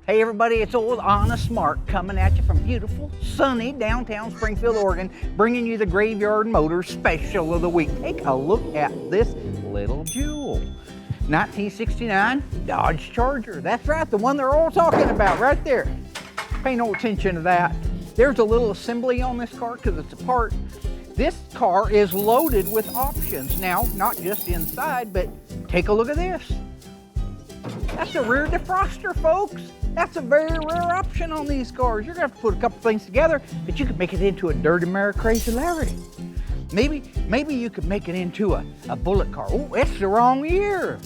Hey everybody, it's old Honest Mark coming at you from beautiful, sunny downtown Springfield, Oregon, bringing you the Graveyard Motors Special of the Week. Take a look at this little jewel. 1969 Dodge Charger. That's right, the one they're all talking about right there. Pay no attention to that. There's a little assembly on this car because it's a part. This car is loaded with options. Now, not just inside, but take a look at this. That's a rear defroster, folks. That's a very rare option on these cars. You're gonna have to put a couple things together, but you could make it into a Dirty Mary Crazy Larry. Maybe you could make it into a bullet car. Oh, it's the wrong year.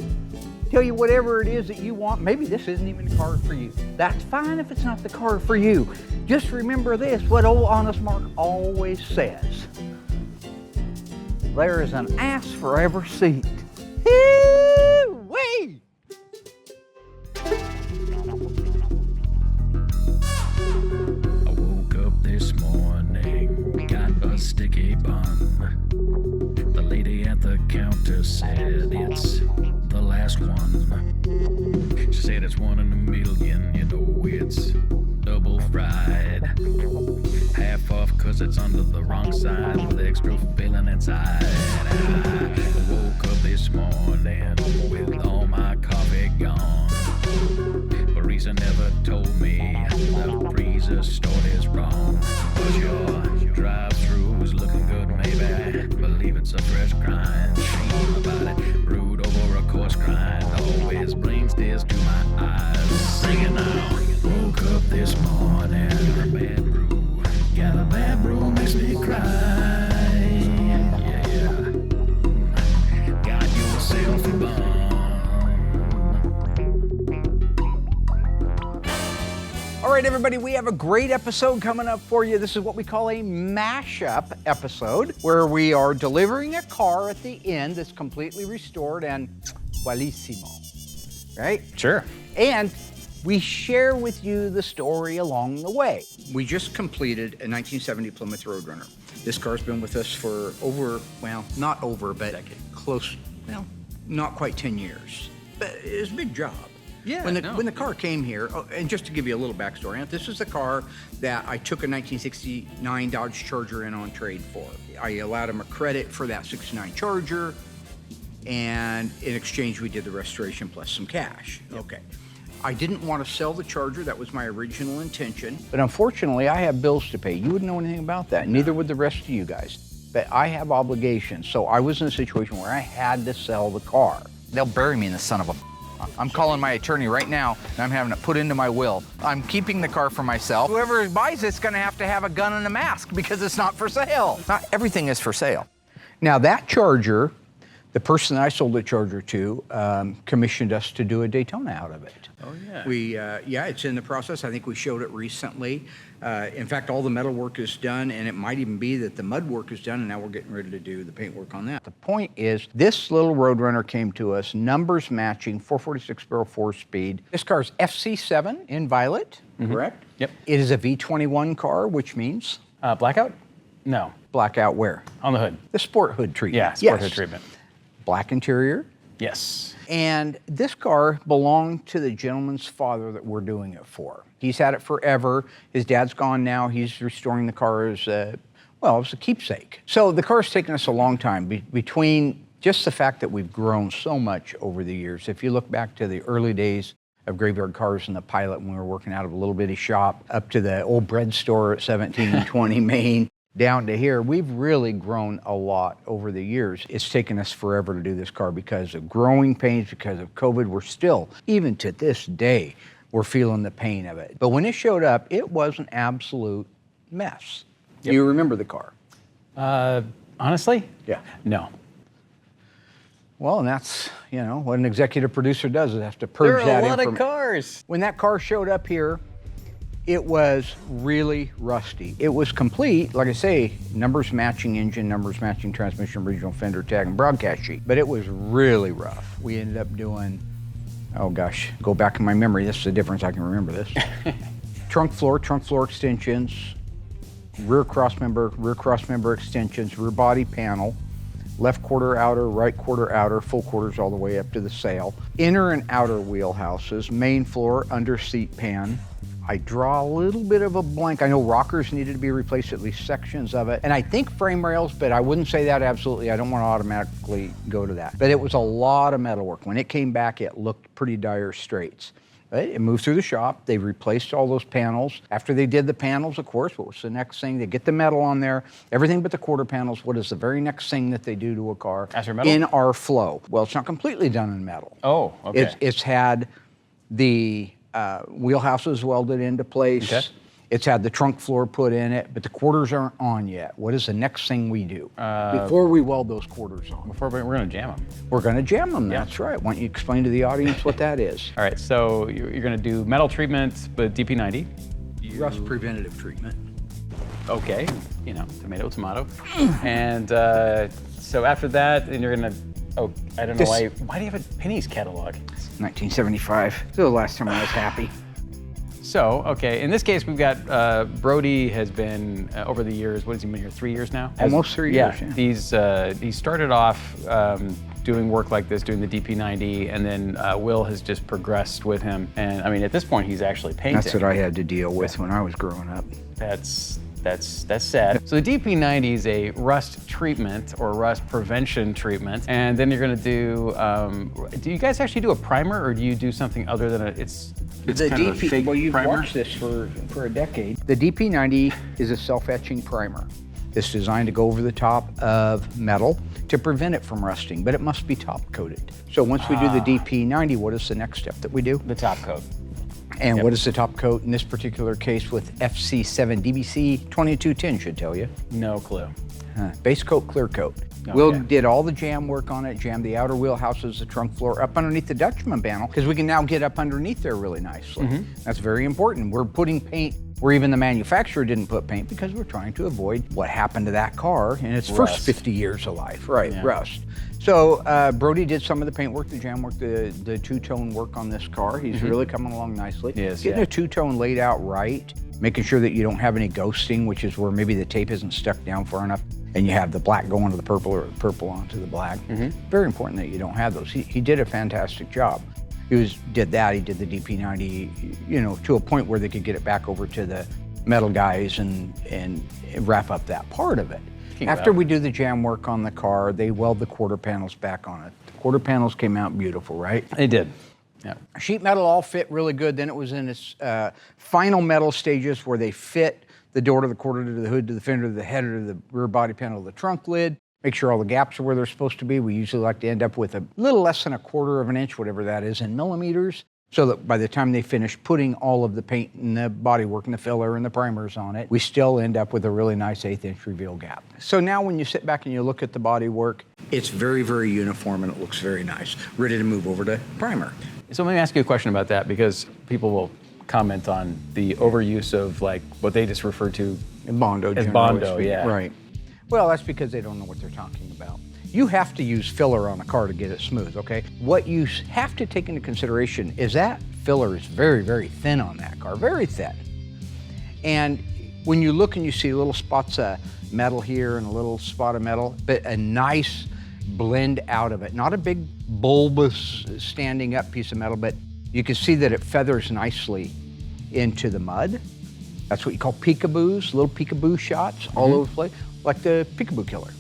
Tell you whatever it is that you want. Maybe this isn't even the car for you. That's fine if it's not the car for you. Just remember this, what old Honest Mark always says. There is an ass for every seat. Hee-wee! I woke up this morning, got a sticky bun. The lady at the counter said it's the last one. She said it's one in a million, you know it's double fried. Half off cause it's under the wrong side with extra filling inside. I woke up this morning with all my coffee gone. Barista never told me the freezer stored is wrong. But your drive-thru's looking good, maybe. Believe it's a fresh grind. Shame about it. Brewed over a coarse grind. Always brings tears to my eyes. Singing now. Woke up this morning. A bad brew. Got a bad brew, makes me cry. Yeah. Got yourself a bun. All right, everybody, we have a great episode coming up for you. This is what we call a mashup episode, where we are delivering a car at the end that's completely restored and bellissimo, right? Sure. And we share with you the story along the way. We just completed a 1970 Plymouth Roadrunner. This car's been with us for over, well, not over, but close, well, not quite 10 years. But it's a big job. Yeah, When the car came here, and just to give you a little backstory, this is the car that I took a 1969 Dodge Charger in on trade for. I allowed him a credit for that 69 Charger, and in exchange we did the restoration plus some cash. Yep. Okay. I didn't want to sell the Charger, that was my original intention, but unfortunately I have bills to pay. You wouldn't know anything about that, neither would the rest of you guys. But I have obligations, so I was in a situation where I had to sell the car. They'll bury me in the son of a... I'm calling my attorney right now, and I'm having it put into my will. I'm keeping the car for myself. Whoever buys it's gonna have to have a gun and a mask because it's not for sale. Not everything is for sale. Now that Charger, the person that I sold the Charger to commissioned us to do a Daytona out of it. Oh, yeah. Yeah, it's in the process. I think we showed it recently. In fact, all the metal work is done, and it might even be that the mud work is done, and now we're getting ready to do the paint work on that. The point is, this little Roadrunner came to us, numbers matching, 446 barrel 4-speed. This car's FC7 in violet, correct? Yep. It is a V21 car, which means? Blackout? No. Blackout where? On the hood. The sport hood treatment. Yeah, sport Yes. hood treatment. Black interior. Yes. And this car belonged to the gentleman's father that we're doing it for. He's had it forever. His dad's gone now. He's restoring the car as, well, it was a keepsake. So the car's taken us a long time between just the fact that we've grown so much over the years. If you look back to the early days of Graveyard Cars and the Pilot when we were working out of a little bitty shop, up to the old bread store at 17 and 20 Main, down to here, we've really grown a lot over the years. It's taken us forever to do this car because of growing pains, because of COVID. We're still, even to this day, we're feeling the pain of it. But when it showed up, it was an absolute mess. Yep. You remember the car? Honestly? Yeah. No. Well, and that's, you know, what an executive producer does is have to purge that There are a lot of information. cars. When that car showed up here, it was really rusty. It was complete, like I say, numbers matching engine, numbers matching transmission, original fender tag, and broadcast sheet. But it was really rough. We ended up doing, oh gosh, go back in my memory. This is the difference, I can remember this. trunk floor extensions, rear cross member extensions, rear body panel, left quarter outer, right quarter outer, full quarters all the way up to the sail. Inner and outer wheelhouses, main floor, under seat pan. I draw a little bit of a blank. I know rockers needed to be replaced, at least sections of it. And I think frame rails, but I wouldn't say that absolutely. I don't want to automatically go to that. But it was a lot of metal work. When it came back, it looked pretty dire straits. It moved through the shop. They replaced all those panels. After they did the panels, of course, what was the next thing? They get the metal on there, everything but the quarter panels. What is the very next thing that they do to a car? After metal? In our flow. Well, it's not completely done in metal. Oh, okay. It's had the wheelhouses welded into place. Okay. It's had the trunk floor put in it, but the quarters aren't on yet. What is the next thing we do before we weld those quarters on? We're going to jam them. We're going to jam them, Yeah. that's right. Why don't you explain to the audience what that is? All right, so you're going to do metal treatment with DP90. Rust preventative treatment. Okay, you know, tomato, tomato. And so after that, then you're going to, oh, I don't know why do you have a pennies catalog? 1975. So the last time I was happy. So, okay, in this case, we've got Brody has been, over the years, what has he been here, 3 years now? Almost 3 years, yeah. He started off doing work like this, doing the DP90, and then Will has just progressed with him. And I mean, at this point, he's actually painting. That's what I had to deal with when I was growing up. That's sad. So the DP90 is a rust treatment or rust prevention treatment, and then you're going to do you guys actually do a primer, or do you do something other than it's The kind of a fake well, you've primer? watched this for a decade. The DP90 is a self-etching primer. It's designed to go over the top of metal to prevent it from rusting, but it must be top coated. So once we do the DP90, what is the next step that we do? The top coat. And what is the top coat in this particular case with FC7 DBC 2210 should tell you? No clue. Base coat, clear coat. Okay. Will did all the jam work on it, jammed the outer wheelhouses, the trunk floor, up underneath the Dutchman panel, because we can now get up underneath there really nicely. That's very important. We're putting paint where even the manufacturer didn't put paint because we're trying to avoid what happened to that car in its first 50 years of life, right, rust. So Brody did some of the paint work, the jam work, the two-tone work on this car. He's really coming along nicely. He is, Getting a two-tone laid out right, making sure that you don't have any ghosting, which is where maybe the tape isn't stuck down far enough and you have the black going to the purple or the purple onto the black. Very important that you don't have those. He did a fantastic job. He did that, he did the DP90, you know, to a point where they could get it back over to the metal guys and wrap up that part of it. After we do the jam work on the car, they weld the quarter panels back on it. The quarter panels came out beautiful, right? They did. Yeah. Sheet metal all fit really good. Then it was in its final metal stages where they fit the door to the quarter to the hood to the fender to the header to the rear body panel to the trunk lid. Make sure all the gaps are where they're supposed to be. We usually like to end up with a little less than 1/4 of an inch, whatever that is, in millimeters, so that by the time they finish putting all of the paint and the bodywork and the filler and the primers on it, we still end up with a really nice 1/8 inch reveal gap. So now when you sit back and you look at the bodywork, it's very, very uniform and it looks very nice. Ready to move over to primer. So let me ask you a question about that, because people will comment on the overuse of like what they just refer to Bondo. as generally Bondo, speaking. yeah. Right. Well, that's because they don't know what they're talking about. You have to use filler on a car to get it smooth, okay? What you have to take into consideration is that filler is very, very thin on that car, very thin. And when you look and you see little spots of metal here and a little spot of metal, but a nice blend out of it. Not a big bulbous standing up piece of metal, but you can see that it feathers nicely into the mud. That's what you call peekaboos, little peekaboo shots all over the place, like the peekaboo killer.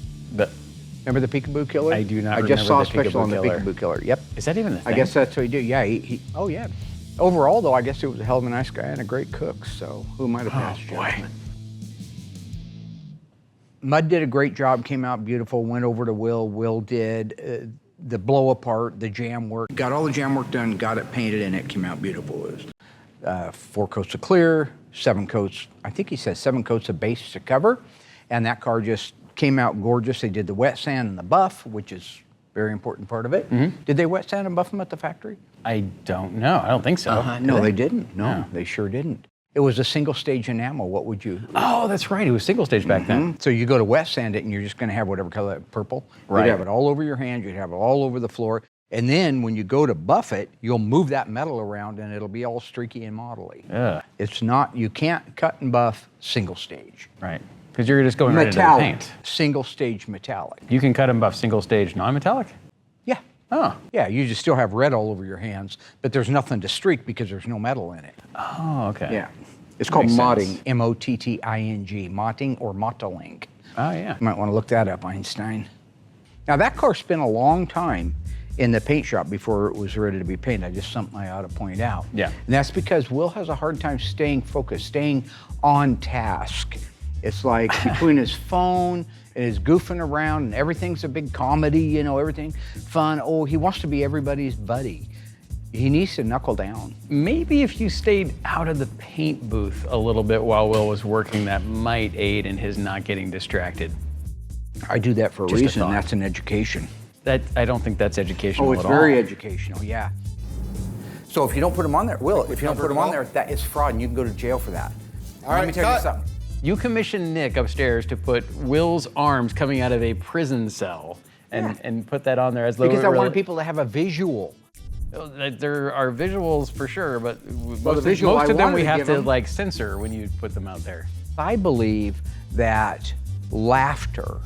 Remember the peekaboo killer? I do not I just remember saw the a special peekaboo on the killer. peekaboo killer. Yep. Is that even a thing? I guess that's what he did. Yeah, oh yeah. Overall though, I guess he was a hell of a nice guy and a great cook, so who might have passed judgment? Mud did a great job, came out beautiful, went over to Will. Will did the blow apart, the jam work. Got all the jam work done, got it painted, and it came out beautiful. It was 4 coats of clear, 7 coats, I think he says 7 coats of base to cover, and that car just came out gorgeous. They did the wet sand and the buff, which is a very important part of it. Did they wet sand and buff them at the factory? I don't know. I don't think so. No, they didn't. No, they sure didn't. It was a single stage enamel. What would you? Oh, that's right. It was single stage back then. So you go to wet sand it and you're just going to have whatever color, purple. Right. You'd have it all over your hand. You'd have it all over the floor. And then when you go to buff it, you'll move that metal around and it'll be all streaky and modelly. Yeah. It's not, you can't cut and buff single stage. Right. Because you're just going right into the Metallic, paint. single stage metallic. You can cut them buff single stage non-metallic? Yeah. Oh. Yeah, you just still have red all over your hands, but there's nothing to streak because there's no metal in it. Oh, okay. Yeah. It's called Makes modding, sense. M-O-T-T-I-N-G, motting or mottling. Oh, yeah. You might want to look that up, Einstein. Now that car spent a long time in the paint shop before it was ready to be painted. Just something I ought to point out. Yeah. And that's because Will has a hard time staying focused, staying on task. It's like between his phone and his goofing around and everything's a big comedy, you know, everything fun. Oh, he wants to be everybody's buddy. He needs to knuckle down. Maybe if you stayed out of the paint booth a little bit while Will was working, that might aid in his not getting distracted. I do that for a Just a reason. thought. That's an education. I don't think that's educational Oh, it's at all. very educational, yeah. So if you don't put them on there, Will, if you don't put them on there, that is fraud and you can go to jail for that. All Let right, me tell you cut. something. You commissioned Nick upstairs to put Will's arms coming out of a prison cell and put that on there as though Because it I really- wanted people to have a visual. There are visuals for sure, but Well, the visual most I of them wanted we to have give to them- like censor when you put them out there. I believe that laughter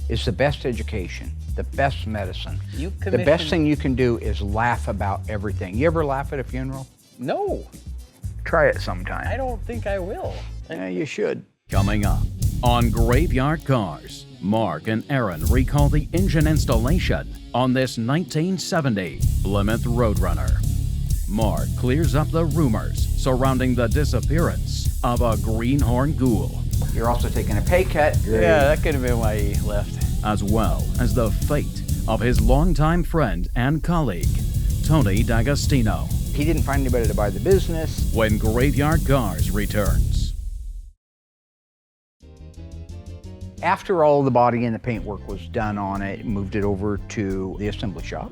is the best education, the best medicine. You The best commissioned- thing you can do is laugh about everything. You ever laugh at a funeral? No, Try it sometime. I don't think I will. Yeah, you should. Coming up on Graveyard Cars, Mark and Aaron recall the engine installation on this 1970 Plymouth Roadrunner. Mark clears up the rumors surrounding the disappearance of a greenhorn ghoul, You're also taking a pay cut. Yeah, that could have been why he left. as well as the fate of his longtime friend and colleague, Tony D'Agostino, He didn't find anybody to buy the business. when Graveyard Cars returns. After all the body and the paint work was done on it, moved it over to the assembly shop.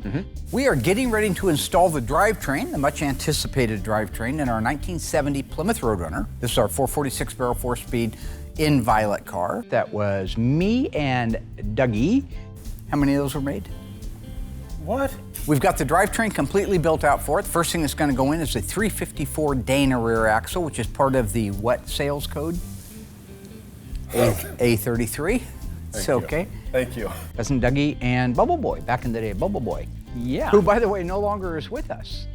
We are getting ready to install the drivetrain, the much anticipated drivetrain in our 1970 Plymouth Roadrunner. This is our 446 barrel 4-speed in violet car. That was me and Dougie. How many of those were made? What? We've got the drivetrain completely built out for it. The first thing that's going to go in is the 354 Dana rear axle, which is part of the what sales code? A33. It's okay. Thank you. Cousin Dougie and Bubble Boy, back in the day, Bubble Boy, Yeah. who, by the way, no longer is with us.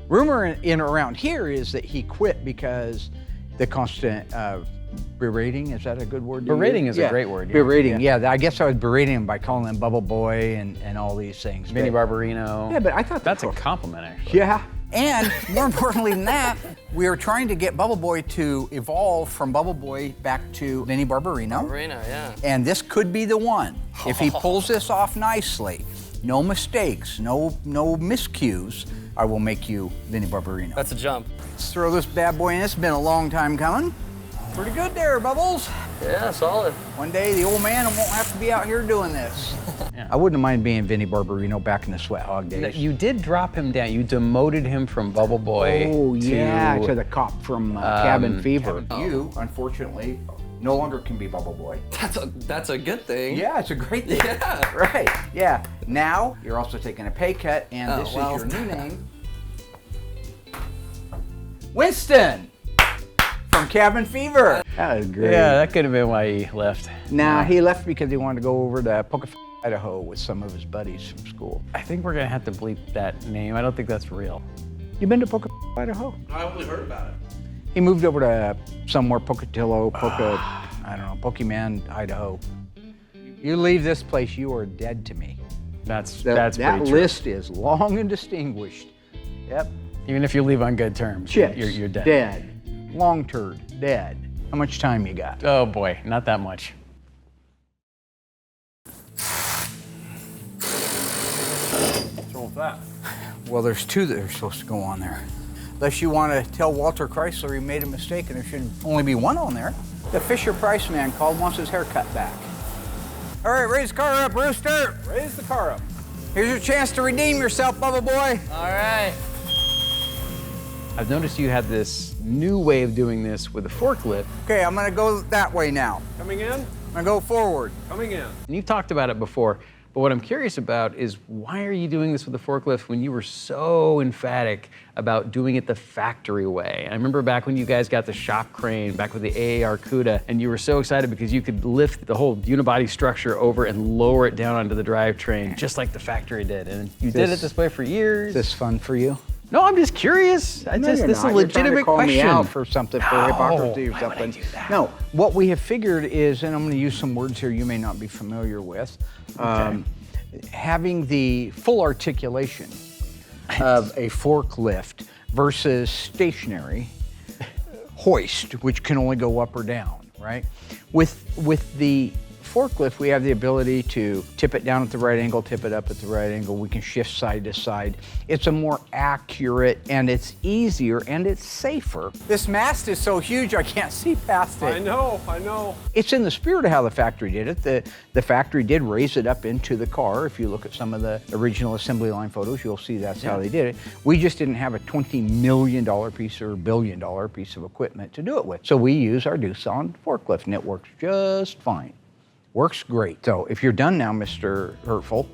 Rumor in around here is that he quit because the constant berating, is that a good word? to use? Berating is a great word, yeah. Berating, yeah. I guess I was berating him by calling him Bubble Boy and all these things. Vinnie but- Barbarino. Yeah, but I thought that's a that- compliment, actually. Yeah. And more importantly than that, we are trying to get Bubble Boy to evolve from Bubble Boy back to Vinnie Barbarino. Arena, yeah. And this could be the one. If he pulls this off nicely, no mistakes, no miscues, I will make you Vinnie Barbarino. That's a jump. Let's throw this bad boy in. It's been a long time coming. Pretty good there, Bubbles. Yeah, solid. One day the old man won't have to be out here doing this. Yeah. I wouldn't mind being Vinnie Barbarino back in the Sweat Hog days. You did drop him down. You demoted him from Bubble Boy Oh, yeah, to to the cop from Cabin Fever. Cabin- You, unfortunately, no longer can be Bubble Boy. That's a good thing. Yeah, it's a great thing. Yeah. Right, yeah. Now, you're also taking a pay cut, and Oh, this well. is your new name. Winston! From Cabin Fever. That was great. Yeah, that could have been why he left. Nah, he left because he wanted to go over to Pocahontas, Idaho with some of his buddies from school. I think we're gonna have to bleep that name. I don't think that's real. You been to Pocahontas, Idaho? I only heard about it. He moved over to somewhere, Pocatello, I don't know, Pokemon, Idaho. You leave this place, you are dead to me. That's That pretty true. list is long and distinguished. Yep. Even if you leave on good terms, Chicks, you're dead. Dead. Long turd, dead. How much time you got? Oh boy, not that much. What's wrong with that? Well, there's two that are supposed to go on there. Unless you want to tell Walter Chrysler he made a mistake and there should only be one on there. The Fisher Price man called, wants his hair cut back. All right, raise the car up, Rooster. Raise the car up. Here's your chance to redeem yourself, Bubba Boy. All right. I've noticed you had this new way of doing this with a forklift, Okay, I'm gonna go that way now. Coming in. I'm gonna go forward. Coming in. and you've talked about it before. But what I'm curious about is why are you doing this with the forklift when you were so emphatic about doing it the factory way? I remember back when you guys got the shop crane, back with the AAR CUDA, and you were so excited because you could lift the whole unibody structure over and lower it down onto the drivetrain, just like the factory did. And you did it this way for years. Is this fun for you? No, I'm just curious. This is a legitimate call question. me out for something, for hypocrisy or why would I something. do that? No, what we have figured is, and I'm going to use some words here you may not be familiar with, having the full articulation of a forklift versus stationary hoist, which can only go up or down, right? With the forklift, we have the ability to tip it down at the right angle, tip it up at the right angle. We can shift side to side. It's a more accurate, and it's easier, and it's safer. This mast is so huge I can't see past it. I know. It's in the spirit of how the factory did it. The factory did raise it up into the car. If you look at some of the original assembly line photos, you'll see that's how they did it. We just didn't have a $20 million piece or billion-dollar piece of equipment to do it with. So we use our Doosan forklift, and it works just fine. Works great. So if you're done now, Mr. Hurtful,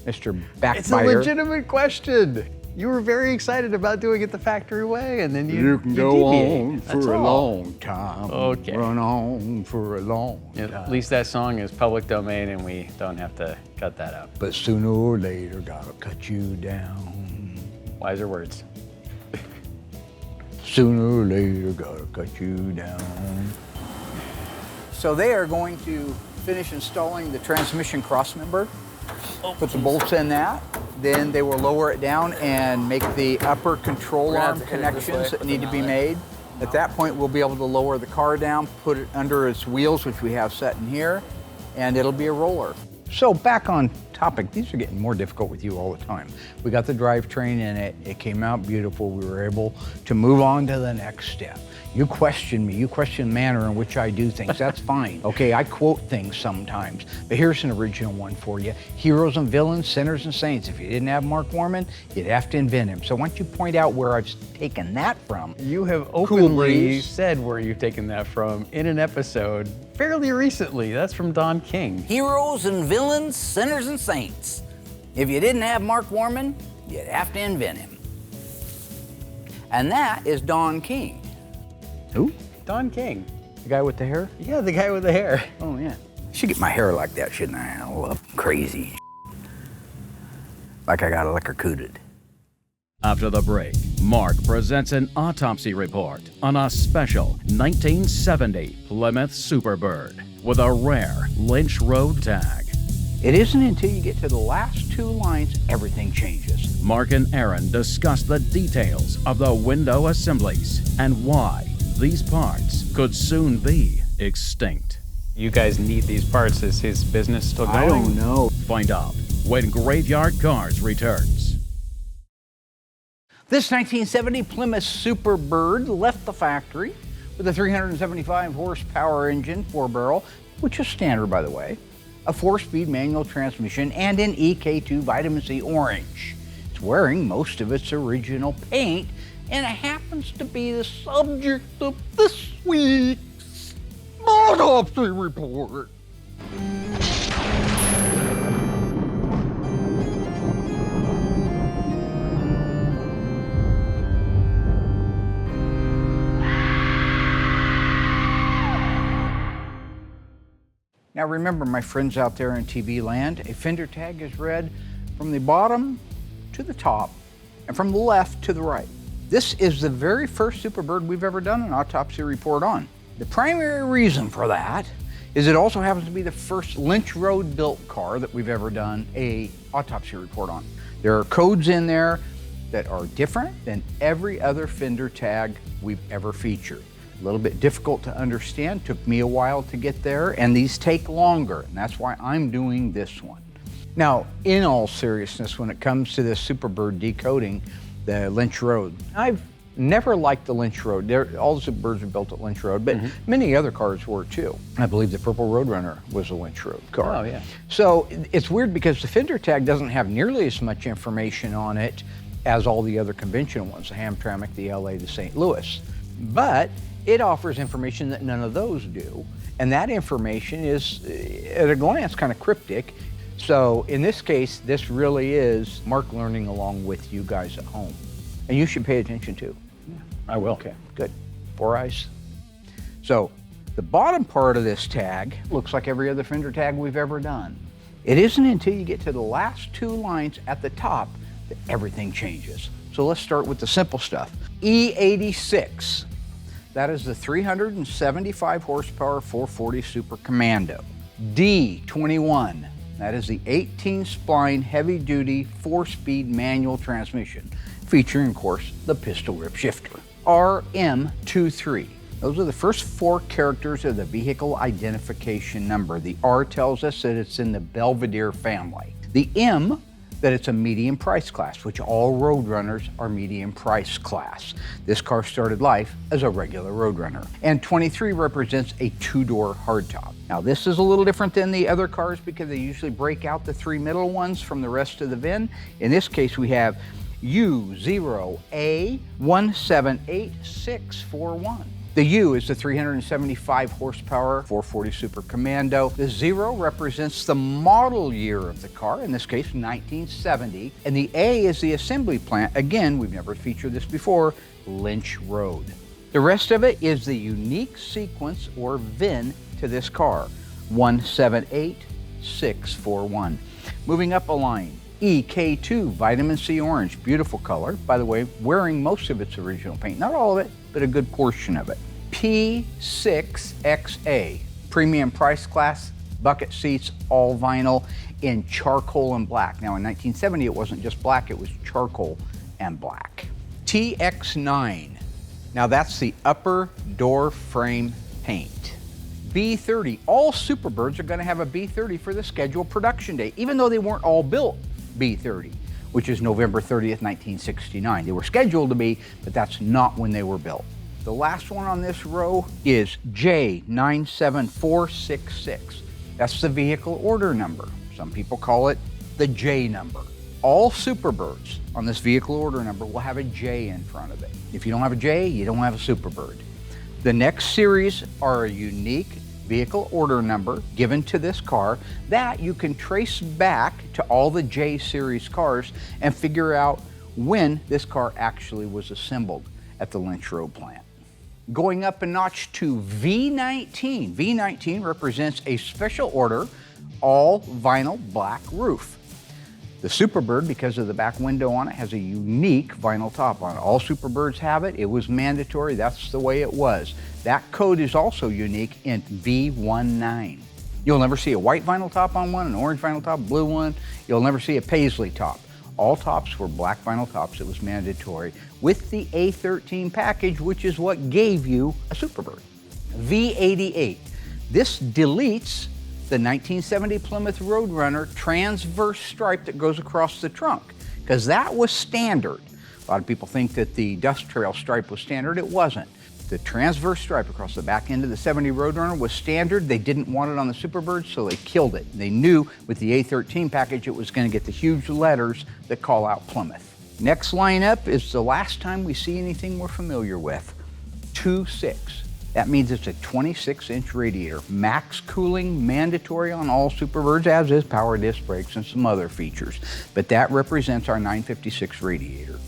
Mr. Backbiter. It's a legitimate question. You were very excited about doing it the factory way, and then you can go deviate. on That's for a all. long time. Okay. Run on for a long time. At least that song is public domain, and we don't have to cut that out. But sooner or later, gotta cut you down. Wiser words. Sooner or later, gotta cut you down. So they are going to finish installing the transmission crossmember. Put the bolts in that. Then they will lower it down and make the upper control arm connections that need to be made. At that point, we'll be able to lower the car down, put it under its wheels, which we have set in here, and it'll be a roller. So back on topic, these are getting more difficult with you all the time. We got the drivetrain in it. It came out beautiful. We were able to move on to the next step. You question me, you question the manner in which I do things, that's fine. Okay, I quote things sometimes, but here's an original one for you. Heroes and villains, sinners and saints. If you didn't have Mark Warman, you'd have to invent him. So why don't you point out where I've taken that from? You have Cool openly breeze. said where you've taken that from in an episode fairly recently. That's from Don King. Heroes and villains, sinners and saints. If you didn't have Mark Warman, you'd have to invent him. And that is Don King. Who? Don King. The guy with the hair? Yeah, the guy with the hair. Oh yeah. I should get my hair like that, shouldn't I? All up crazy. Like I got electrocuted. After the break, Mark presents an autopsy report on a special 1970 Plymouth Superbird with a rare Lynch Road tag. It isn't until you get to the last two lines, everything changes. Mark and Aaron discuss the details of the window assemblies and why these parts could soon be extinct. You guys need these parts. Is his business still going? I don't know. Find out when Graveyard Carz returns. This 1970 Plymouth Superbird left the factory with a 375 horsepower engine, 4-barrel, which is standard by the way, a 4-speed manual transmission, and an EK2 Vitamin C Orange. It's wearing most of its original paint, and it happens to be the subject of this week's autopsy report. Now remember, my friends out there in TV land, a fender tag is read from the bottom to the top and from the left to the right. This is the very first Superbird we've ever done an autopsy report on. The primary reason for that is it also happens to be the first Lynch Road built car that we've ever done a autopsy report on. There are codes in there that are different than every other fender tag we've ever featured. A little bit difficult to understand, took me a while to get there, and these take longer, and that's why I'm doing this one. Now, in all seriousness, when it comes to this Superbird decoding the Lynch Road, I've never liked the Lynch Road. All the Superbirds are built at Lynch Road, but many other cars were too. I believe the Purple Roadrunner was a Lynch Road car. Oh, yeah. So it's weird because the fender tag doesn't have nearly as much information on it as all the other conventional ones, the Hamtramck, the LA, the St. Louis. But it offers information that none of those do. And that information is, at a glance, kind of cryptic. So in this case, this really is Mark learning along with you guys at home. And you should pay attention too. I will. Okay, good. 4 eyes. So the bottom part of this tag looks like every other fender tag we've ever done. It isn't until you get to the last 2 lines at the top that everything changes. So let's start with the simple stuff. E86, that is the 375 horsepower 440 Super Commando. D21, that is the 18 spline heavy duty 4-speed manual transmission, featuring of course the pistol grip shifter. RM23, those are the first 4 characters of the vehicle identification number. The R tells us that it's in the Belvedere family. The M, that it's a medium price class, which all Roadrunners are medium price class. This car started life as a regular Roadrunner. And 23 represents a 2-door hardtop. Now this is a little different than the other cars because they usually break out the 3 middle ones from the rest of the VIN. In this case we have U0A178641. The U is the 375 horsepower 440 Super Commando. The 0 represents the model year of the car, in this case 1970. And the A is the assembly plant. Again, we've never featured this before, Lynch Road. The rest of it is the unique sequence or VIN to this car, 178641. Moving up a line, EK2 Vitamin C Orange, beautiful color. By the way, wearing most of its original paint, not all of it, but a good portion of it. P6XA, premium price class, bucket seats, all vinyl in charcoal and black. Now in 1970 it wasn't just black, it was charcoal and black. TX9, now that's the upper door frame paint. B30, all Superbirds are gonna have a B30 for the scheduled production date, even though they weren't all built B30, which is November 30th, 1969. They were scheduled to be, but that's not when they were built. The last one on this row is J97466. That's the vehicle order number. Some people call it the J number. All Superbirds on this vehicle order number will have a J in front of it. If you don't have a J, you don't have a Superbird. The next series are a unique vehicle order number given to this car that you can trace back to all the J series cars and figure out when this car actually was assembled at the Lynch Road plant. Going up a notch to V19. V19 represents a special order, all vinyl black roof. The Superbird, because of the back window on it, has a unique vinyl top on it. All Superbirds have it. It was mandatory. That's the way it was. That code is also unique in V19. You'll never see a white vinyl top on one, an orange vinyl top, blue one. You'll never see a paisley top. All tops were black vinyl tops. It was mandatory with the A13 package, which is what gave you a Superbird. V88. This deletes the 1970 Plymouth Roadrunner transverse stripe that goes across the trunk, because that was standard. A lot of people think that the Dust Trail stripe was standard. It wasn't. The transverse stripe across the back end of the 70 Roadrunner was standard. They didn't want it on the Superbird, so they killed it. They knew with the A13 package it was going to get the huge letters that call out Plymouth. Next lineup is the last time we see anything we're familiar with. 2.6. That means it's a 26-inch radiator. Max cooling, mandatory on all Superbirds, as is power disc brakes and some other features. But that represents our 956 radiator.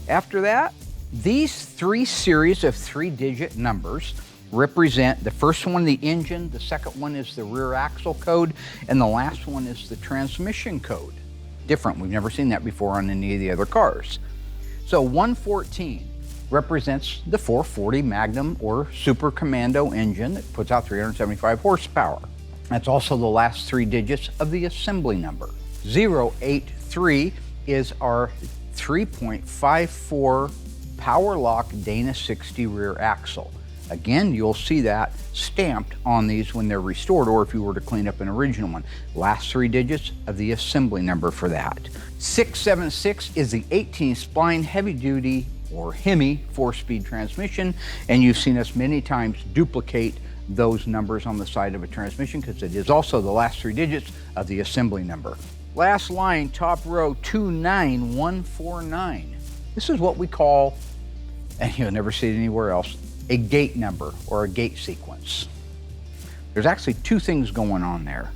After that, these 3 series of 3-digit numbers represent the first one, the engine, the second one is the rear axle code, and the last one is the transmission code. Different, we've never seen that before on any of the other cars. So 114 represents the 440 Magnum or Super Commando engine that puts out 375 horsepower. That's also the last 3 digits of the assembly number. 083 is our 3.54 Power Lock Dana 60 rear axle. Again, you'll see that stamped on these when they're restored, or if you were to clean up an original one. Last 3 digits of the assembly number for that. 676 is the 18 spline heavy duty or Hemi 4-speed transmission, and you've seen us many times duplicate those numbers on the side of a transmission because it is also the last 3 digits of the assembly number. Last line, top row, 29149. This is what we call, and you'll never see it anywhere else, a gate number or a gate sequence. There's actually 2 things going on there.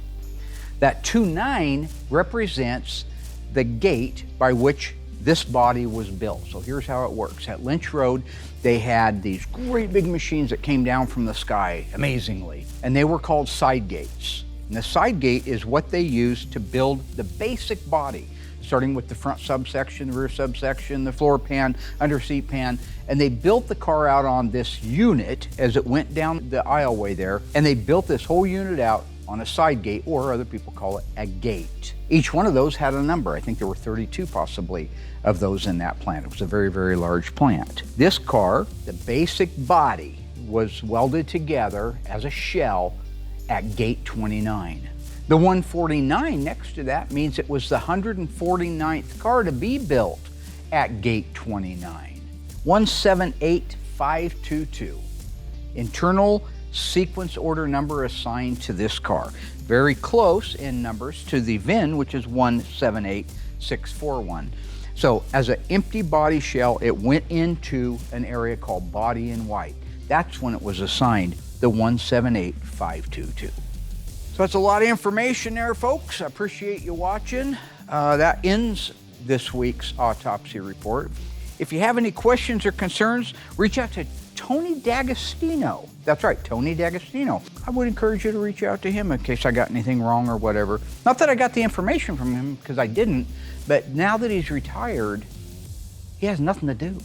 That 2.9 represents the gate by which this body was built. So here's how it works. At Lynch Road, they had these great big machines that came down from the sky, amazingly, and they were called side gates. And the side gate is what they used to build the basic body, starting with the front subsection, the rear subsection, the floor pan, underseat pan, and they built the car out on this unit as it went down the aisleway there, and they built this whole unit out on a side gate, or other people call it a gate. Each one of those had a number. I think there were 32 possibly of those in that plant. It was a very, very large plant. This car, the basic body, was welded together as a shell at gate 29. The 149 next to that means it was the 149th car to be built at gate 29. 178522. Internal sequence order number assigned to this car. Very close in numbers to the VIN, which is 178641. So as an empty body shell, it went into an area called body in white. That's when it was assigned the 178522. So that's a lot of information there, folks. I appreciate you watching. That ends this week's autopsy report. If you have any questions or concerns, reach out to Tony D'Agostino. That's right, Tony D'Agostino. I would encourage you to reach out to him in case I got anything wrong or whatever. Not that I got the information from him, because I didn't, but now that he's retired, he has nothing to do.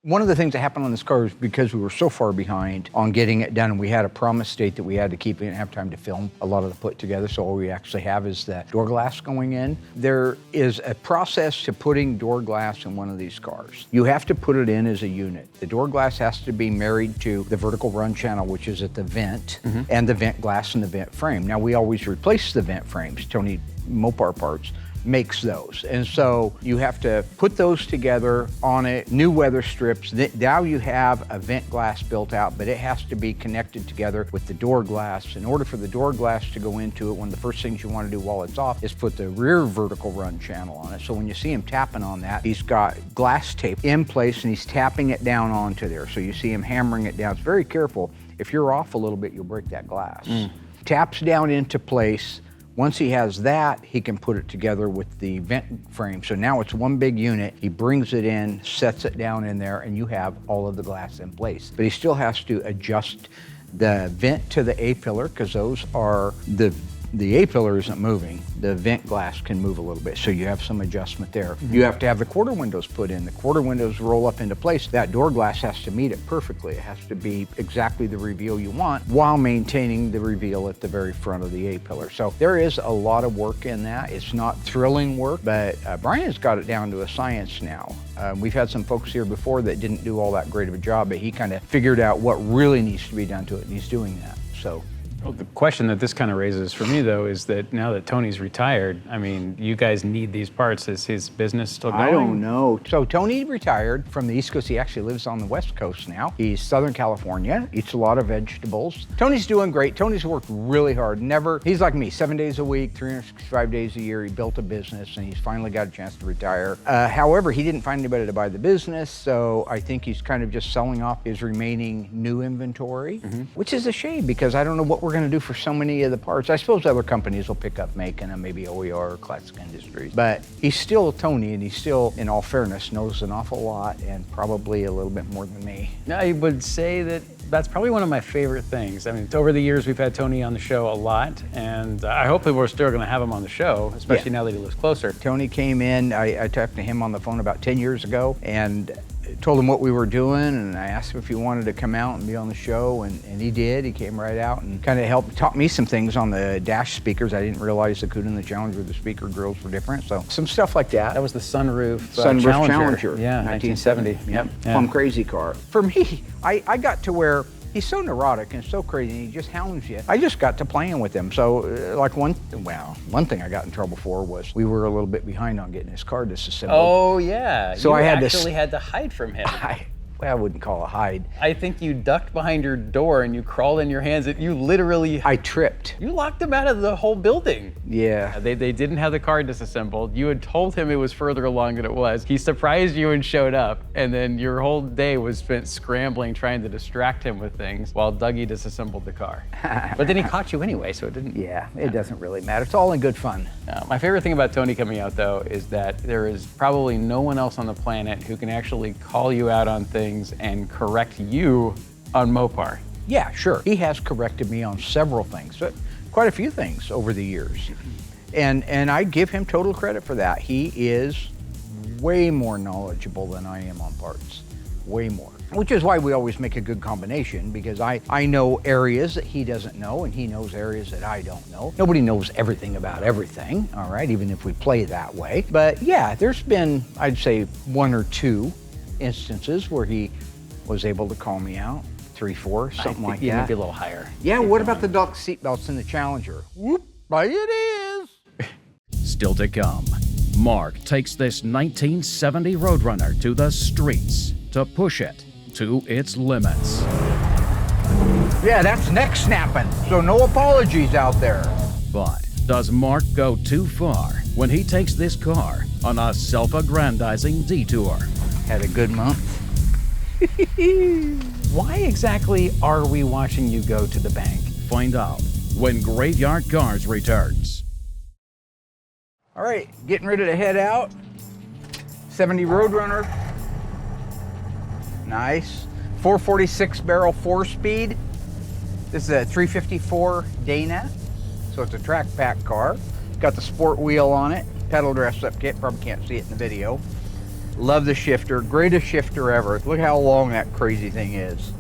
One of the things that happened on this car is because we were so far behind on getting it done, and we had a promise date that we had to keep. We didn't have time to film a lot of the put together, so all we actually have is the door glass going in. There is a process to putting door glass in one of these cars. You have to put it in as a unit. The door glass has to be married to the vertical run channel, which is at the vent, and the vent glass and the vent frame. Now, we always replace the vent frames. Tony Mopar Parts makes those. And so you have to put those together on it, new weather strips. Now you have a vent glass built out, but it has to be connected together with the door glass. In order for the door glass to go into it, one of the first things you want to do while it's off is put the rear vertical run channel on it. So when you see him tapping on that, he's got glass tape in place and he's tapping it down onto there. So you see him hammering it down. It's very careful. If you're off a little bit, you'll break that glass. Taps down into place. Once he has that, he can put it together with the vent frame. So now it's one big unit. He brings it in, sets it down in there, and you have all of the glass in place. But he still has to adjust the vent to the A-pillar, because those are the A-pillar isn't moving. The vent glass can move a little bit, so you have some adjustment there. You have to have the quarter windows put in. The quarter windows roll up into place. That door glass has to meet it perfectly. It has to be exactly the reveal you want while maintaining the reveal at the very front of the A-pillar. So there is a lot of work in that. It's not thrilling work, but Brian's got it down to a science now. We've had some folks here before that didn't do all that great of a job, but he kind of figured out what really needs to be done to it, and he's doing that. So. Well, the question that this kind of raises for me, though, is that now that Tony's retired, I mean, you guys need these parts. Is his business still going? I don't know. So Tony retired from the East Coast. He actually lives on the West Coast now. He's Southern California, eats a lot of vegetables. Tony's doing great. Tony's worked really hard. He's like me, 7 days a week, 365 days a year. He built a business and he's finally got a chance to retire. However, he didn't find anybody to buy the business, so I think he's kind of just selling off his remaining new inventory, which is a shame because I don't know what we're going to do for so many of the parts. I suppose other companies will pick up making them, maybe OER or Classic Industries. But he's still Tony, and he still, in all fairness, knows an awful lot and probably a little bit more than me. I would say that that's probably one of my favorite things. I mean, over the years, we've had Tony on the show a lot, and I hope that we're still going to have him on the show, especially now that he lives closer. Tony came in, I talked to him on the phone about 10 years ago, and told him what we were doing, and I asked him if he wanted to come out and be on the show, and he did. He came right out and kind of taught me some things on the dash speakers. I didn't realize the Cuda and the Challenger, the speaker grills were different, so some stuff like that. That was the sunroof Challenger. Yeah, 1970. Yep. Plum crazy car. For me, I got to where he's so neurotic and so crazy, and he just hounds you. I just got to playing with him. So like one thing I got in trouble for was we were a little bit behind on getting his car disassembled. Oh yeah, so you I had actually had to hide from him. well, I wouldn't call it hide. I think you ducked behind your door and you crawled in your hands. You literally, I tripped. you locked him out of the whole building. Yeah. They didn't have the car disassembled. You had told him it was further along than it was. He surprised you and showed up, and then your whole day was spent scrambling trying to distract him with things while Dougie disassembled the car. But then he caught you anyway, so it didn't. Yeah, it doesn't really matter. It's all in good fun. My favorite thing about Tony coming out, though, is that there is probably no one else on the planet who can actually call you out on things and correct you on Mopar. Yeah, sure. He has corrected me on several things, quite a few things over the years. And I give him total credit for that. He is way more knowledgeable than I am on parts, way more. Which is why we always make a good combination, because I know areas that he doesn't know and he knows areas that I don't know. Nobody knows everything about everything, all right, even if we play that way. But yeah, there's been, I'd say, 1 or 2 instances where he was able to call me out, 3, 4, something like that. Maybe a little higher. Yeah, what about the duck seatbelts in the Challenger? Whoop, right it is. Still to come, Mark takes this 1970 Roadrunner to the streets to push it to its limits. Yeah, that's neck snapping, so no apologies out there. But does Mark go too far when he takes this car on a self-aggrandizing detour? Had a good month. Why exactly are we watching you go to the bank? Find out when Graveyard Cars returns. All right, getting ready to head out. 70 Roadrunner. Nice. 446 barrel 4-speed. This is a 354 Dana, so it's a track pack car. It's got the sport wheel on it, pedal dress up kit, probably can't see it in the video. Love the shifter, greatest shifter ever. Look how long that crazy thing is.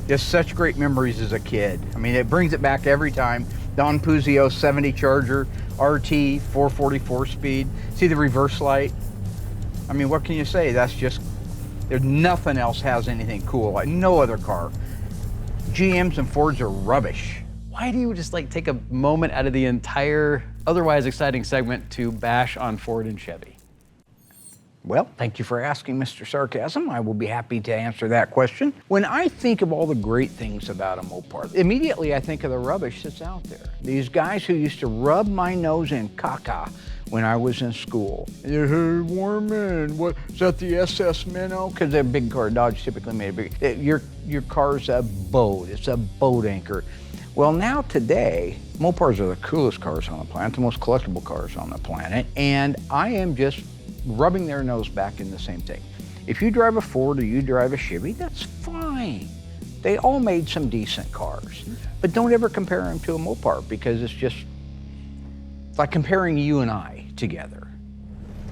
Just such great memories as a kid. I mean, it brings it back every time. Don Puzio 70 Charger, RT, 444 speed. See the reverse light? I mean, what can you say? That's just, there's nothing else has anything cool, like no other car. GMs and Fords are rubbish. Why do you just like take a moment out of the entire otherwise exciting segment to bash on Ford and Chevy? Well, thank you for asking, Mr. Sarcasm. I will be happy to answer that question. When I think of all the great things about a Mopar, immediately I think of the rubbish that's out there. These guys who used to rub my nose in caca when I was in school. Hey, Warman, what, is that the SS Minnow? Because they're a big car, Dodge typically made a big, your car's a boat, it's a boat anchor. Well, now today, Mopars are the coolest cars on the planet, the most collectible cars on the planet, and I am just rubbing their nose back in the same thing. If you drive a Ford or you drive a Chevy, that's fine. They all made some decent cars, but don't ever compare them to a Mopar, because it's like comparing you and I together.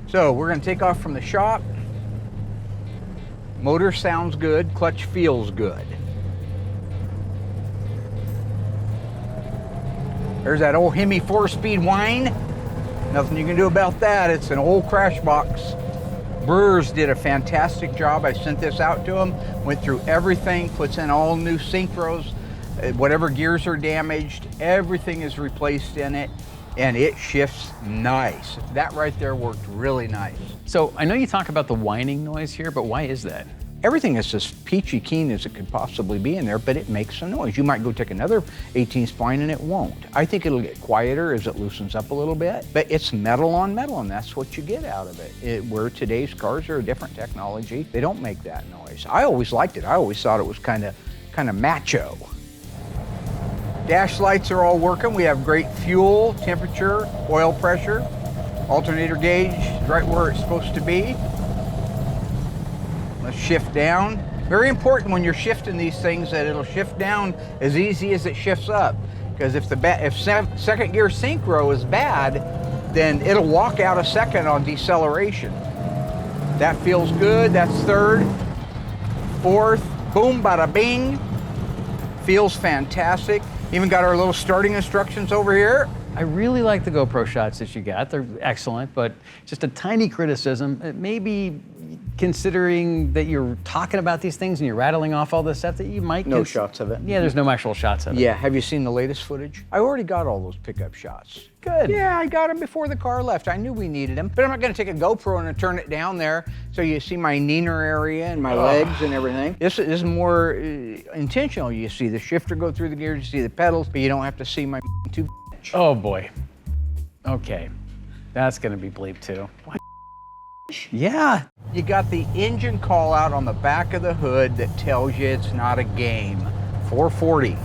So we're gonna take off from the shop. Motor sounds good, clutch feels good. There's that old Hemi 4-speed whine. Nothing you can do about that. It's an old crash box. Brewers did a fantastic job. I sent this out to them, went through everything, puts in all new synchros, whatever gears are damaged, everything is replaced in it, and it shifts nice. That right there worked really nice. So I know you talk about the whining noise here, but why is that? Everything is as peachy keen as it could possibly be in there, but it makes a noise. You might go take another 18 spline and it won't. I think it'll get quieter as it loosens up a little bit, but it's metal on metal, and that's what you get out of it. Where today's cars are a different technology, they don't make that noise. I always liked it. I always thought it was kind of macho. Dash lights are all working. We have great fuel, temperature, oil pressure. Alternator gauge is right where it's supposed to be. Let's shift down. Very important when you're shifting these things that it'll shift down as easy as it shifts up. Because if second gear synchro is bad, then it'll walk out a second on deceleration. That feels good. That's third. Fourth. Boom, bada bing. Feels fantastic. Even got our little starting instructions over here. I really like the GoPro shots that you got. They're excellent, but just a tiny criticism. Maybe considering that you're talking about these things and you're rattling off all this stuff, that you might No shots of it. Yeah, there's no actual shots of it. Yeah, have you seen the latest footage? I already got all those pickup shots. Good. Yeah, I got them before the car left. I knew we needed them, but I'm not gonna take a GoPro and turn it down there so you see my neener area and my legs and everything. This is more intentional. You see the shifter go through the gears, you see the pedals, but you don't have to see my two. Oh boy. Okay. That's gonna be bleep too. What? Yeah. You got the engine call out on the back of the hood that tells you it's not a game. 440.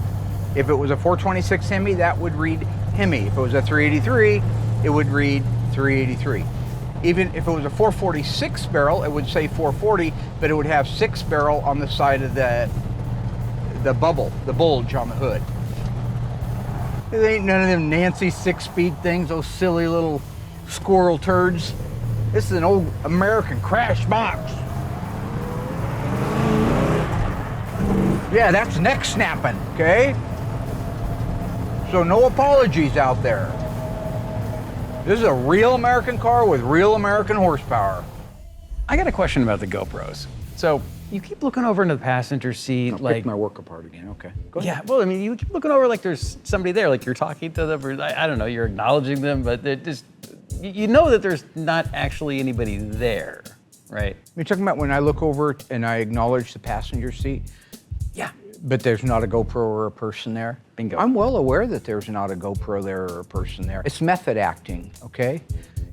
If it was a 426 Hemi, that would read Hemi. If it was a 383, it would read 383. Even if it was a 446 barrel, it would say 440, but it would have 6 barrel on the side of the bubble, the bulge on the hood. It ain't none of them Nancy 6-speed things, those silly little squirrel turds. This is an old American crash box. Yeah, that's neck snapping, okay? So no apologies out there. This is a real American car with real American horsepower. I got a question about the GoPros. So you keep looking over into the passenger seat, I'll like pick my work apart again, okay. Go ahead. yeah. Well, I mean, you keep looking over like there's somebody there, like you're talking to them, or I don't know, you're acknowledging them, but they're just, you know that there's not actually anybody there, right? You're talking about when I look over and I acknowledge the passenger seat, Yeah. but there's not a GoPro or a person there? Bingo. I'm well aware that there's not a GoPro there or a person there. It's method acting, okay?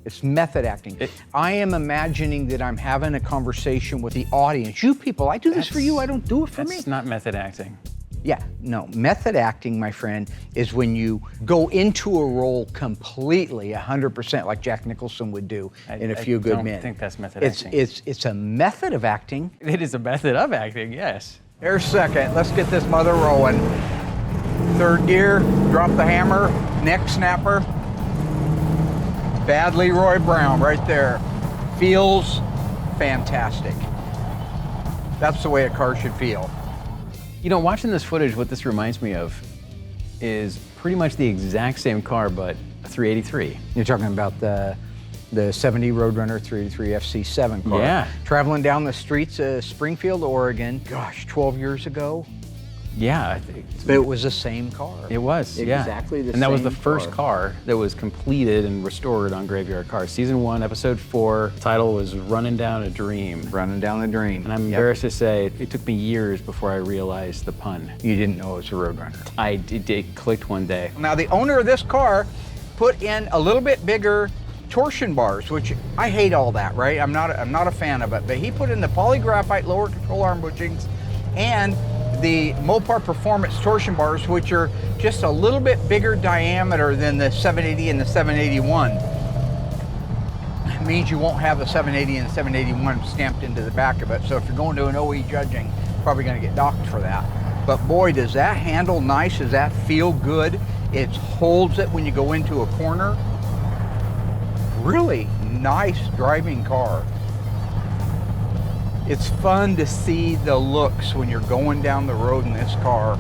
It's method acting. I am imagining that I'm having a conversation with the audience. You people, I do this for you, I don't do it for me. That's not method acting. Yeah, no, method acting, my friend, is when you go into a role completely, 100%, like Jack Nicholson would do in A Few Good Men. I don't think that's method acting. It's a method of acting. It is a method of acting, yes. There's second, let's get this mother rolling. Third gear, drop the hammer, neck snapper. Bad Leroy Brown right there. Feels fantastic. That's the way a car should feel. You know, watching this footage, what this reminds me of is pretty much the exact same car, but a 383. You're talking about the 70 Roadrunner 383 FC7 car. Yeah. Traveling down the streets of Springfield, Oregon, gosh, 12 years ago. Yeah, I think But it was the same car. it was. Yeah. Exactly the same. And that was the first car that was completed and restored on Graveyard Cars. Season 1, Episode 4. The title was Running Down a Dream. Running down the dream. And I'm embarrassed to say, it took me years before I realized the pun. You didn't know it was a Roadrunner. It clicked one day. Now the owner of this car put in a little bit bigger torsion bars, which I hate all that, right? I'm not a fan of it, but he put in the polygraphite lower control arm bushings and the Mopar Performance torsion bars, which are just a little bit bigger diameter than the 780 and the 781. It means you won't have the 780 and the 781 stamped into the back of it. So if you're going to an OE judging, probably going to get docked for that. But boy, does that handle nice. Does that feel good? It holds it when you go into a corner. Really nice driving car. It's fun to see the looks when you're going down the road in this car.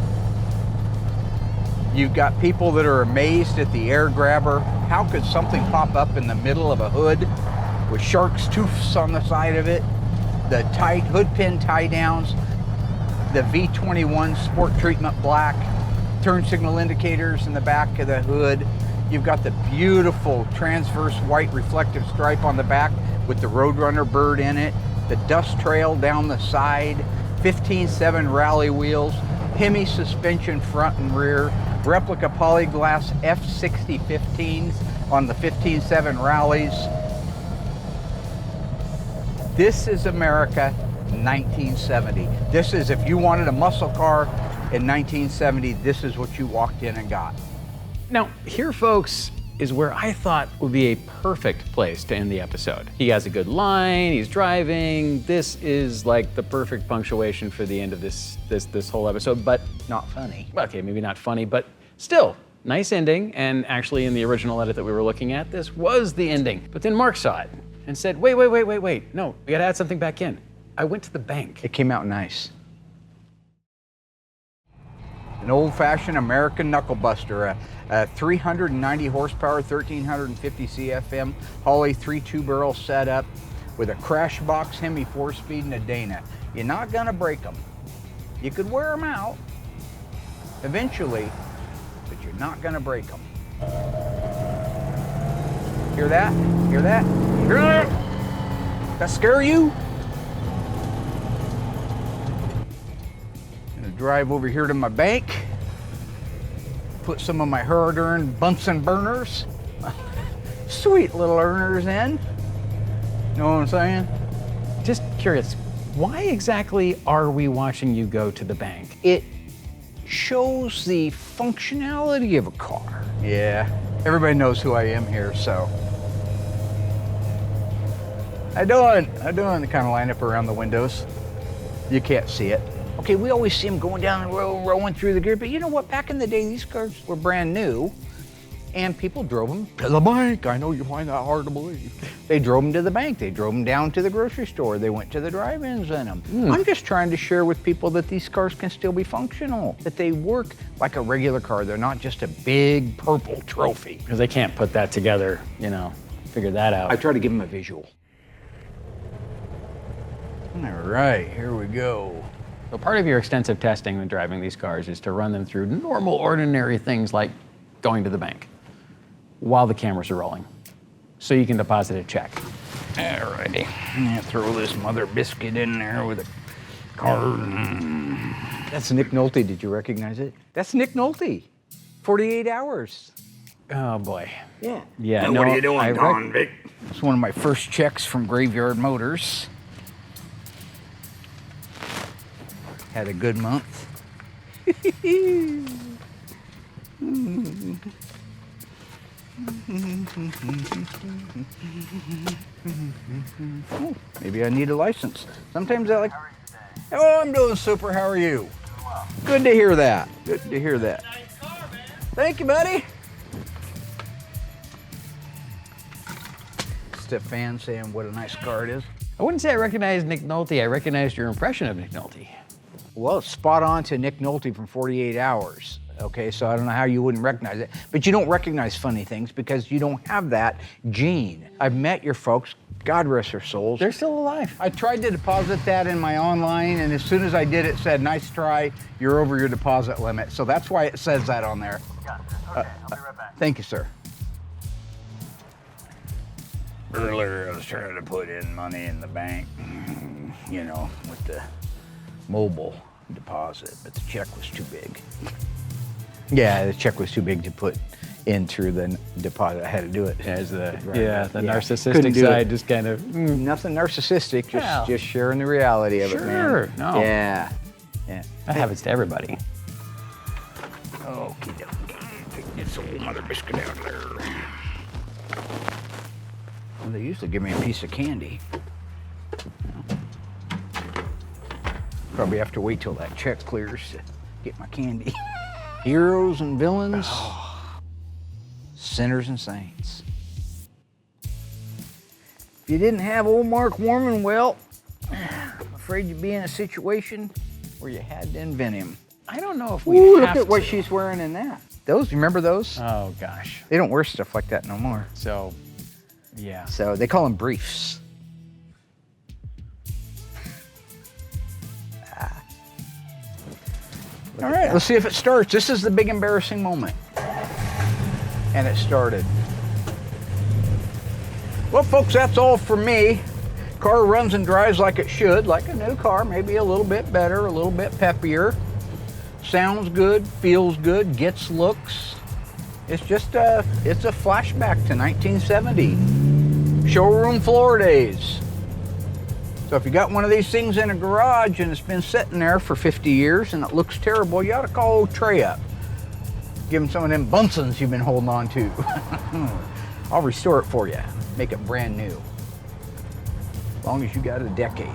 You've got people that are amazed at the air grabber. How could something pop up in the middle of a hood with shark's tooths on the side of it? The tight hood pin tie downs, the V21 Sport Treatment Black, turn signal indicators in the back of the hood. You've got the beautiful transverse white reflective stripe on the back with the Roadrunner bird in it. The dust trail down the side, 15.7 rally wheels, Hemi suspension front and rear, replica polyglass F60 15s on the 15.7 rallies. This is America 1970. This is, if you wanted a muscle car in 1970, this is what you walked in and got. Now, here, folks, is where I thought would be a perfect place to end the episode. He has a good line, he's driving. This is like the perfect punctuation for the end of this whole episode, but Not funny. okay, maybe not funny, but still, nice ending. And actually in the original edit that we were looking at, this was the ending. But then Mark saw it and said, wait, no, we gotta add something back in. I went to the bank. It came out nice. An old-fashioned American knuckle buster, a 390 horsepower, 1350 CFM, Holley 3.2 barrel setup, with a crash box Hemi 4-speed and a Dana. You're not gonna break them. You could wear them out eventually, but you're not gonna break them. Hear that? Hear that? Hear that? That scare you? Gonna drive over here to my bank, put some of my hard-earned Bunsen burners, sweet little earners in. Know what I'm saying? Just curious, why exactly are we watching you go to the bank? It shows the functionality of a car. Yeah, everybody knows who I am here, so. How you doing? They kind of line up around the windows. You can't see it. Okay, we always see them going down the road, rolling through the gear, but you know what? Back in the day, these cars were brand new, and people drove them to the bank. I know you find that hard to believe. They drove them to the bank. They drove them down to the grocery store. They went to the drive-ins in them. I'm just trying to share with people that these cars can still be functional, that they work like a regular car. They're not just a big purple trophy. Because they can't put that together, you know, figure that out. I try to give them a visual. All right, here we go. So part of your extensive testing when driving these cars is to run them through normal, ordinary things like going to the bank while the cameras are rolling, so you can deposit a check. Alrighty. I'm gonna throw this mother biscuit in there with a card. That's Nick Nolte. Did you recognize it? That's Nick Nolte. 48 hours. Oh boy. Yeah. Yeah. Now, no, what are you doing, I Don Vic? It's one of my first checks from Graveyard Motors. Had a good month. Oh, maybe I need a license. Sometimes I like. Oh, I'm doing super. How are you? Good to hear that. Good to hear that. Nice car, man. Thank you, buddy. Stefan saying what a nice car it is. I wouldn't say I recognized Nick Nolte. I recognized your impression of Nick Nolte. Well, it's spot on to Nick Nolte from 48 Hours. Okay, so I don't know how you wouldn't recognize it, but you don't recognize funny things because you don't have that gene. I've met your folks, God rest their souls. They're still alive. I tried to deposit that in my online, and as soon as I did, it said, nice try, you're over your deposit limit. So that's why it says that on there. Got this. Okay, I'll be right back. Thank you, sir. Earlier, I was trying to put in money in the bank, you know, with the mobile deposit, but the check was too big. Yeah, the check was too big to put in through the deposit. I had to do it As the Right. the Yeah. narcissistic Couldn't do side it. just kind of. Nothing narcissistic, Well. just sharing the reality of it, man. Sure, no. Yeah, yeah. That happens to everybody. Okie dokie. Take this old mother biscuit out there. Well, they used to give me a piece of candy. Probably have to wait till that check clears to get my candy. Heroes and villains, sinners and saints. If you didn't have old Mark Warman, well, I'm afraid you'd be in a situation where you had to invent him. I don't know if we Ooh, look have at what to. she's wearing in that. Those, you remember those? Oh gosh. They don't wear stuff like that no more. So, yeah. So they call them briefs. All right, let's see if it starts. This is the big embarrassing moment. And it started. Well, folks, that's all for me. Car runs and drives like it should, like a new car, maybe a little bit better, a little bit peppier. Sounds good, feels good, gets looks. It's just it's a flashback to 1970. Showroom floor days. So if you got one of these things in a garage and it's been sitting there for 50 years and it looks terrible, you ought to call old Trey up. Give him some of them Bunsen's you've been holding on to. I'll restore it for you. Make it brand new. As long as you got a decade.